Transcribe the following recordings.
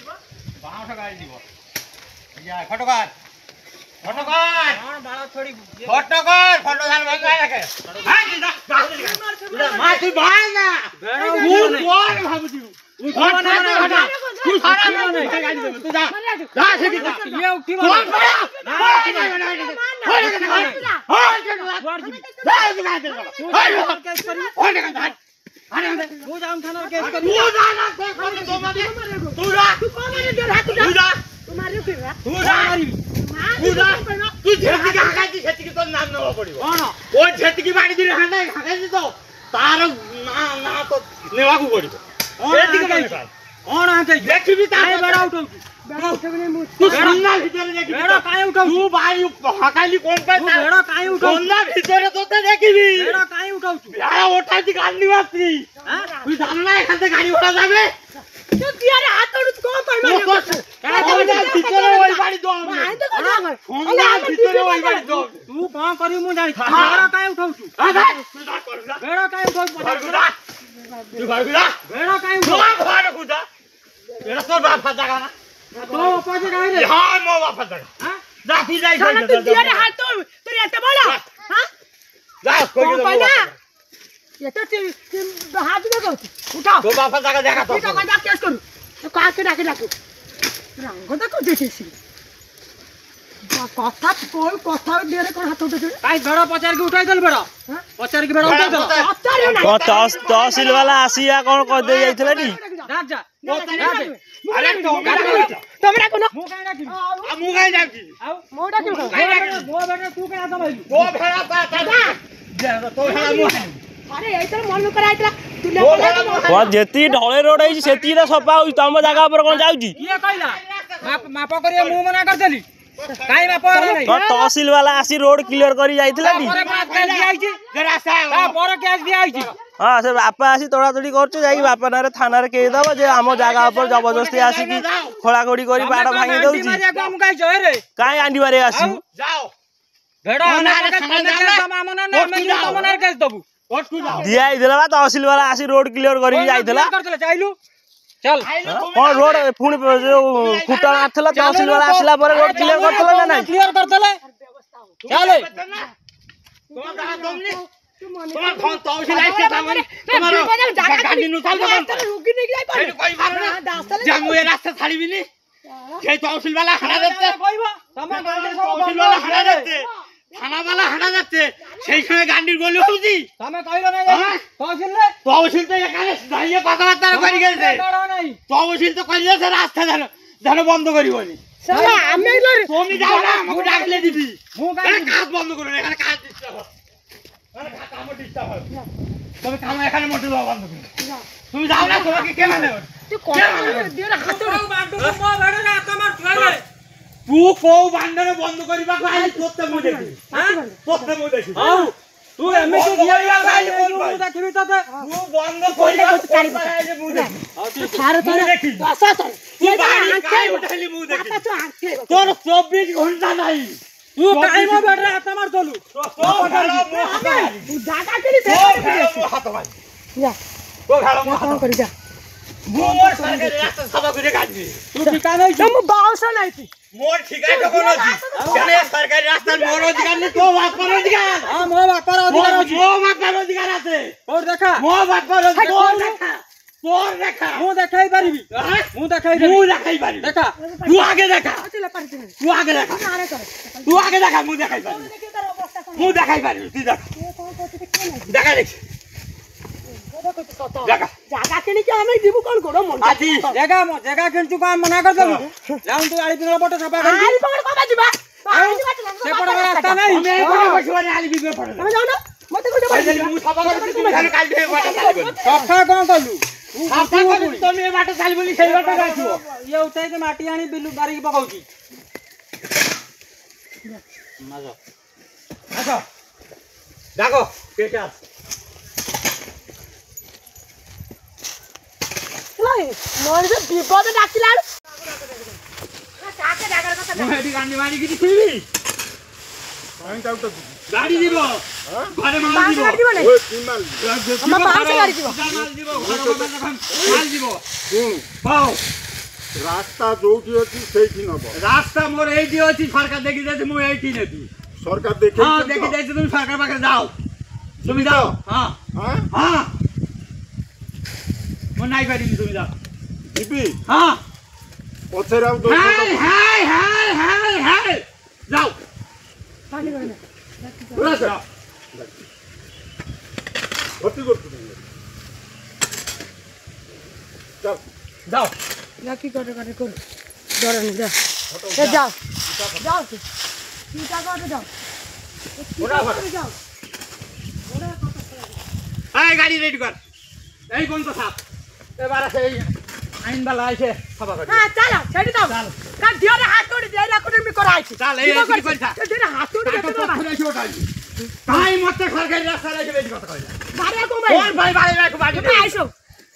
bounce गाड़ी जीवो या फटकार फटकार कौन बाळा छोड़ी फटकार फटो धान भागा रखे हां जा मां तू बाळ ना तू कोण भाबू तू कोण ना तू सारा नहीं गाड़ी दे तू जा जा सीधी जा ये उठी वाला अरे तू जाम थाना केस कर तू जाना केस कर तू जा तू कौन है जो हाथ तू जा तू मारियो फिर तू जा मारी तू जा तू झेटी का हागाची झेटी की तो नाम नवा पडियो कोन ओ झेटी की बाडी दिले हांडा हागाची तो तार ना ना तो नेवा को पडियो झेटी का नहीं कोन हाते देखि भी तार बड़ा उठौ बेड़ा उठबने मु तू सुनना भीतर देखि बेड़ा काय उठौ तू बाई हाकाली कोन पे बेड़ा काय उठौ सुनना भीतर तो देखिबी बेड़ा काय उठौ तू बेड़ा उठाची गाडी वासरी हां तू जानना एखादे गाडी उडा जाबे तू तियारे हात उडत कोण काय मारियो काय बोलला भीतर ओई बाडी दो माय तो कोन सुनना भीतर ओई बाडी दो तू कोन करी मु जानि बेड़ा काय उठौ तू बेड़ा काय उठौ तू घरगुदा बेड़ा काय उठौ घर गुदा बेड़ा तो बाप जगह ना तो पाजे गाय रे हां मो वापस जा हां जाती जाई तू तियारे हाथ तो तेरे एते बोला हां जा कोई ना ये तो हाथ दे दो उठा तो वापस जागा देखा तो उठा का केस करू तो का के डाके रंग तो को देसी कथा कोई कथा देरे कोन हाथ उठे काई बड़ा पचार के उठाई देल बड़ा हां पचार के बड़ा उठाई देल तहसील वाला आसिया कोन कर दे जाइथले नी जा अरे तोमरा कोन मु काई डाकी मु काई डाकी मु डाकी मो बेटा तू के आता भाई वो भेड़ा का जा तो भेड़ा मु अरे एतर मन कराइतला तू ले वो जेती ढळे रोड है सेती रा सफा होई तम जगह पर कोन जाउजी ये कहला माप करिया मु मना कर देली काई माप नहीं तहसील वाला आसी रोड क्लियर करी जाइतला नी पर बात कर दिया आइची रास्ता पर केस दिया आइची हां से बापा आसी तोड़ा तोड़ी करछ जाई बापा नारे थाना रे के दबो जे हम जगह पर जबरदस्ती आसी की खोला खोड़ी करी बाड़ भांगी दउची मारिया को हम काई जय रे काई आंडी मारे आसी जाओ भेड़ा नारे थाना मामना ना मैं तमनार केस दबु दिया इधर बा तहसील वाला आसी रोड क्लियर करी जाइतला करतले चाइलु चल कोन रोड पुणी जो खुटा आथला तहसील वाला आसला पर रोड क्लियर करतले ना नहीं क्लियर करतले चल तुम जगह तुमने तुम्हारा फोन तहसील आइसे सामने तुम्हारा गाड़ी नु चल रुकी नहीं जाई पर कोई बात ना जामु ए रास्ता छाड़ी भी नहीं जे तहसील वाला हड़ा देते কইবা तमा गाड़ी तहसील वाला हड़ा देते थाना वाला हड़ा जाते সেই সময় গান্ডির গলি হউজি তুমি কইলো না তহসিল তো এখানে দাইয়ে কথাবার্তা করি গেছে তহসিল তো কইলেছে রাস্তা জানো বন্ধ করিবনি শালা আমি তুমি যাও না আমাকে ডাকলে দিবি কাজ বন্ধ করো এখানে কাজ ডিস্টার্ব হয় মানে কাম ডিস্টার্ব হয় তুমি কাম এখানে মোটর বন্ধ করো তুমি যাও না তোমাকে কে মানে তুই কোন দিয়ে হাত বান্ডু মো বেড়ে না তোমার ছয়লে तू को बांधने बंद करिबा खाली तोते मु देखि हां तोते मु देखि हां तू एमे तो दिया खाली मु देखिबी तते तू बंद करिबा चारि बजे मु देखि हां तू थारे थारे आसा चल ये बाड़ी काय उठैली मु देखि तोर 24 घंटा नाही तू टाइम बैठ रहा तमार चलू तो दादा केली से हाथ भाई जा तो घालो हाथ करि जा मोर सरकारी रास्ता सभा करे गाडी तू ठिका नहीं तुम बाउस नहीं थी मोर ठिका तो कोनो छी जने सरकारी रास्ता मोर अधिकार नहीं तो बाप पर अधिकार हां मो बाप पर अधिकार मो बाप पर अधिकार আছে और देखा मो बाप पर अधिकार देखा तोर देखा मु देखाई पारिबी मु देखाई पारिबी देखा तू आगे देखा तू आगे देखा तू आगे देखा मु देखाई पारिबी मु देखाई पारिबी तू देखा देखा देख जगह जगह के लिए हमें दीबू कोन कोडो मन आजी जगह के तू काम मना कर दबू जाऊं तू आली पिंगला पटो छपा कर आली पकड़ बाबा जीबा से पड़ रास्ता नहीं मैं पकड़ बसवानी आली बिबे पड़ हम जाओ ना मते को भाई मु छपा कर तू खाली काल दे बाटा चालबो सफा कोन करलू सफा कर तो मैं बाटा चालबोली सेई बाटा गाछियो ये उठाई के माटी आनी बिलु बारी की पकाउची मजा अच्छा देखो केटा मोर से विपद डाकिला काके डागर कथा मोहडी गांडी मारी की थीबी काई टाउट गाड़ी जीवो घरे माल जीवो ओए तीन माल हम 5 गाड़ी जीवो माल जीवो घर माल जीवो पाओ রাস্তা যোউটি আছে সেইটি নব রাস্তা মোর এইটি আছে সরকার দেখি যাচ্ছে মই এইটি নেতি সরকার দেখে হ্যাঁ দেখি যাচ্ছে তুমি সরকার পাখে যাও তুমি যাও হ্যাঁ হ্যাঁ হ্যাঁ মই নাই পারিনি তুমি যাও দিবি হ্যাঁ পছেরাও তো high high high high high যাও যাও ভর্তি করতে যাও যাও না কি করে করো ধরে নি যাও যাও যাও কি টাকা দাও ওরা যাও এই গাড়ি রেডি কর এই কোন তো সাপ এবার আছে এই আইন বালা আইছে সভা করে হ্যাঁ চলো ছেড়ে দাও কার দিওরে হাত তোড়ি দেই না করে মি করাইছি চল এই কি কইছা দিওরে হাত তোড়ি টাকা তো ফিরে আসো তাই তাই মতে সরকারি রাস্তা রাখে বেশি কথা কইলা বাড়ি কো কোন ভাই বাড়ি রাখো বাড়ি তুমি আইছো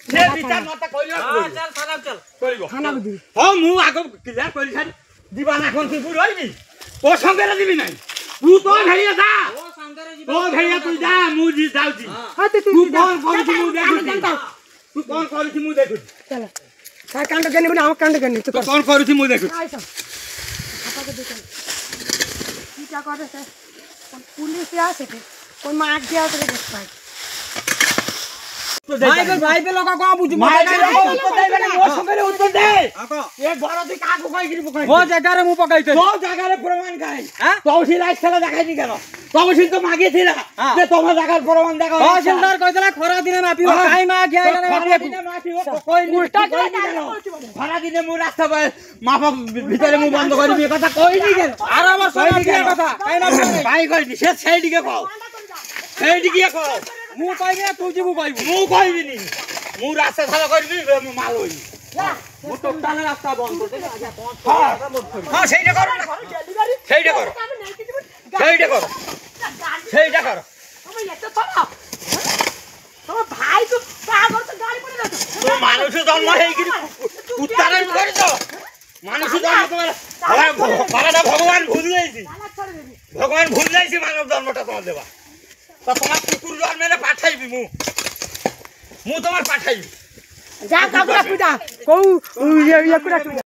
সে বিচার মতে কইলো চল সালাম চল কইবো খানা দি ও মু আগে ক্লিয়ার করি ছাড়ি দিবা না কোন তুই রইবি ও সঙ্গে দিবি নাই তুই তো ভেড়িয়া যা ও সঙ্গে দিবি ও ভেড়িয়া তুই যা মু জি যাউছি হ্যাঁ তুই তুই কোন করিস মু দেখুছি তুই কোন করিস মু দেখুছি চলো কার কাণ্ড কেন বলে আমার কাণ্ড কেন তুই তুই কোন করিস মু দেখুছি আইছো আপাকে দেখো কি টাকা আছে পুলিশ আছে কোন মার দিয়া করে দেখ পাই ভাই বে লোক কো বুঝি উত্তর দেবে না ও সঙ্গে উত্তর দে এ বড় তুই কাকু কই গিরি পকাই ও জায়গারে মু পকাইতে ও জায়গারে প্রমাণ কাই হ্যাঁ তহসিল আইছলা দেখাইনি কেন তহসিল তো মাগিছিল যে তোমার জায়গার প্রমাণ দেখাও তহসিলদার কইতলা খরা দিনে মাপিও কাই মা গিয়া না খরা দিনে মাপিও কই উল্টা কই কেন খরা দিনে মু রাস্তা মাপা ভিতরে মু বন্ধ করি এই কথা কইনি কেন আর আমার সঙ্গে কি কথা কাই না ভাই কইনি সে সেইদিকে কও সেইদিকে কও মু কইবি না তুই জিবু কইবি মু কইবি নি মু রাস্তা সারা করবি মাল হই মু টোটালে রাস্তা বন্ধ করতে হ্যাঁ সেইটা করো সেইটা করো সেইটা করো সেইটা করো তুমি এত পারো তোমার ভাই তো পাগল তো গাড়ি পড়ে যাচ্ছে তো মানুষ জন্ম হই গিরি উত্তরায়ণ করিছো মানুষ জন্ম তোমার বাবাটা ভগবান ভুল যাইছি ভগবান ভুল যাইছি মানব জন্মটা তোমার দেবা তা তোমার কুকুর জন্মেলে পাঠাইবি মু তোমার পাঠাইবি যা কাকুরা পূজা কৌ ইয়ে কুড়া